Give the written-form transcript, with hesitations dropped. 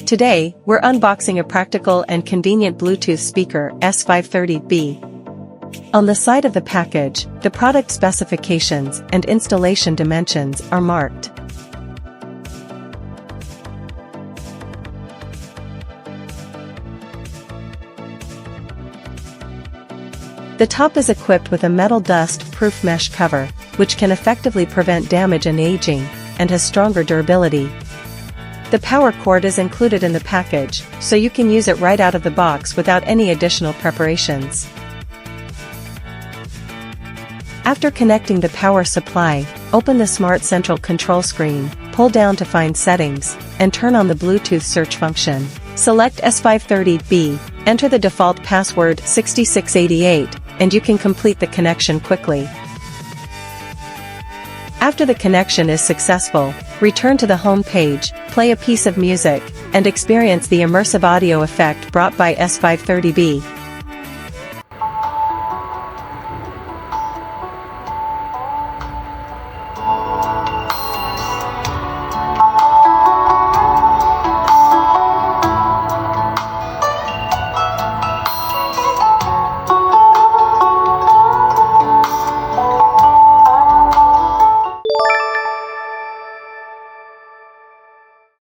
Today, we're unboxing a practical and convenient Bluetooth speaker S530-B. On the side of the package, the product specifications and installation dimensions are marked. The top is equipped with a metal dust-proof mesh cover, which can effectively prevent damage and aging, and has stronger durability. The power cord is included in the package, so you can use it right out of the box without any additional preparations. After connecting the power supply, open the Smart Central Control screen, pull down to find Settings, and turn on the Bluetooth search function. Select S530-B, enter the default password 6688, and you can complete the connection quickly. After the connection is successful, return to the home page, play a piece of music, and experience the immersive audio effect brought by S530-B.